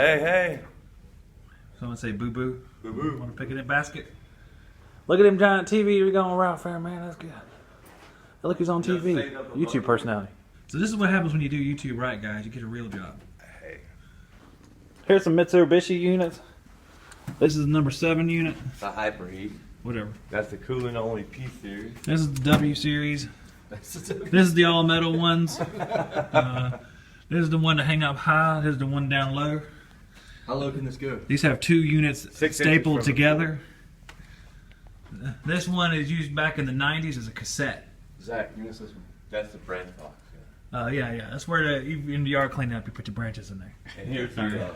hey. Someone say boo boo. Boo boo. Want a picnic basket? Look at him giant TV we're going Ralph Fair, man. That's good. Hey, look who's on TV. YouTube personality. So this is what happens when you do YouTube right, guys. You get a real job. Hey. Here's some Mitsubishi units. This is the number 7 unit. It's a hyperheat. Whatever. That's the cooling only P series. This is the W series. This is the all metal ones. This is the one to hang up high. This is the one down low. How low can this go? These have 2 units 6 stapled together. This one is used back in the 90s as a cassette. Zach, you missed this one. That's the branch box. Yeah. That's where in the yard cleaning up, you put your branches in there. And here's the...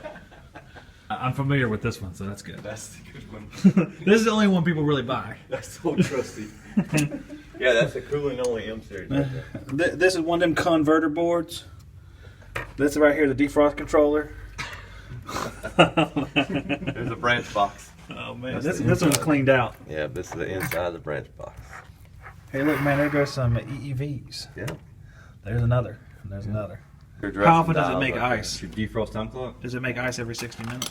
I'm familiar with this one, so that's good. That's the good one. This is the only one people really buy. That's the old trusty. Yeah, that's the cooling only M series right there. This is one of them converter boards. This right here, the defrost controller. There's a branch box. Oh man, this one's cleaned out. Yeah, this is the inside of the branch box. Hey, look, man, there goes some EEVs. Yeah. There's another. There's another. How How often does it make ice? Your defrost time clock? Does it make ice every 60 minutes?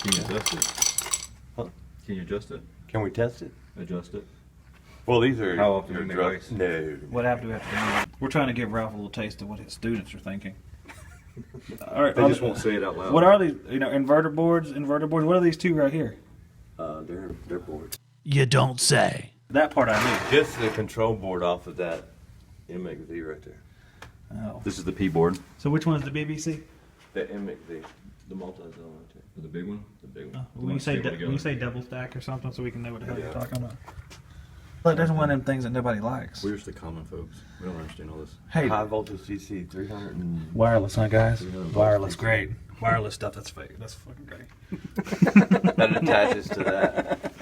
Can you adjust it? Huh? Can you adjust it? Can we test it? Adjust it? Well, these are... How often do you make ice? No. What app do we have to do? We're trying to give Ralph a little taste of what his students are thinking. All right, They just won't say it out loud. what are these? Inverter boards. What are these 2 right here? They're boards. You don't say. That part I knew. Just the control board off of that MXZ right there. Oh. This is the P board. So which one's the BBC? The MXZ. The multi-zone right there. The big one? The big Oh, one. when you say double stack or something, so we can know what the hell Yeah. you're talking about. Look, there's one of them things that nobody likes. We're just the common folks. We don't understand all this. Hey, High voltage DC 300 and... wireless, huh, guys? 300 Wireless, volts. great. Wireless stuff, that's fake. That's fucking great. That attaches to that.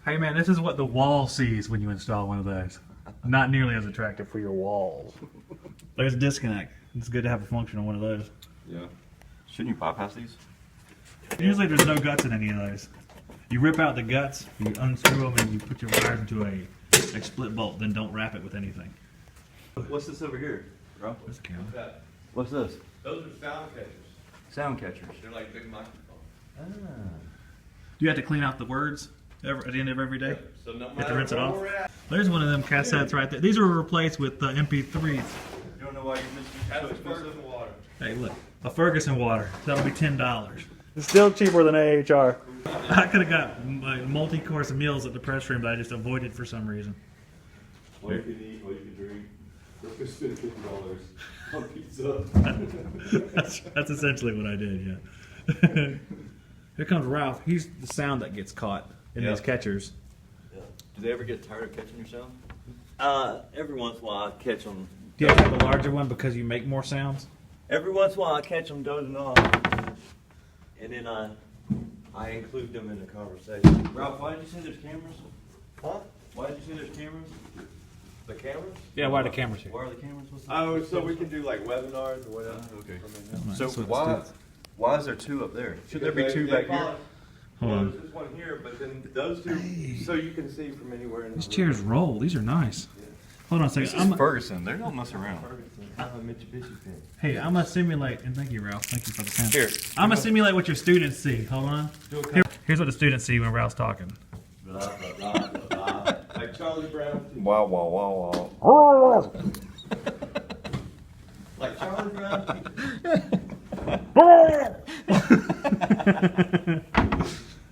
Hey, man, this is what the wall sees when you install one of those. Not nearly as attractive for your walls. There's a disconnect. It's good to have a function on one of those. Yeah. Shouldn't you bypass these? Usually there's no guts in any of those. You rip out the guts, you unscrew them, and you put your wires into a split bolt, then don't wrap it with anything. What's this over here, Ralph? That's the camera. What's this? Those are sound catchers. Sound catchers. They're like big microphones. Do you have to clean out the words at the end of every day? So no Have to matter rinse it where off? we're at, There's one of them cassettes right there. These were replaced with MP3s. You don't know why you missed that's the Ferguson water. Hey, look, a Ferguson water. That'll be $10. It's still cheaper than AHR. I could have got multi-course meals at the press room, but I just avoided for some reason. All you can eat, all you can drink. Let's go spend $50 on pizza. That's essentially what I did, yeah. Here comes Ralph. He's the sound that gets caught in these catchers. Do they ever get tired of catching your sound? Every once in a while I catch them. Do you have to have a larger one because you make more sounds? Every once in a while I catch them dozing off. And then I include them in the conversation. Ralph, why did you say there's cameras? Huh? Why did you say there's cameras? The cameras? Yeah, why are the cameras here? Why are the cameras? What's the Oh, so we can do like webinars or whatever. Okay. So So why is there 2 up there? Should there be Because 2 they back here? follow- Hold Well, on. there's just one here, but then those 2, so you can see from anywhere in the These room. chairs roll. These are nice. Hold on a This second. is Ferguson. They don't mess around. I'm a Mitsubishi fan. Hey, I'm gonna simulate, and thank you, Ralph. Thank you for the sound. Here. I'm gonna simulate what your students see. Hold on. Here's what the students see when Ralph's talking. Blah, blah, blah, blah, blah. Like Charlie Brown. Wow, wow, wow, wow. Like Charlie Brown.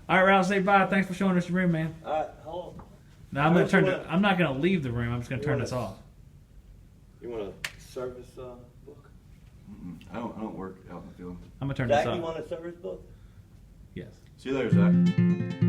All right, Ralph, say bye. Thanks for showing us your room, man. Hold on. Now I'm gonna turn. I'm not gonna leave the room. I'm just gonna turn this off. You want a service book? I don't work out in the field. I'm gonna turn this Zach, you off. want a service book? Yes. See you later, Zach.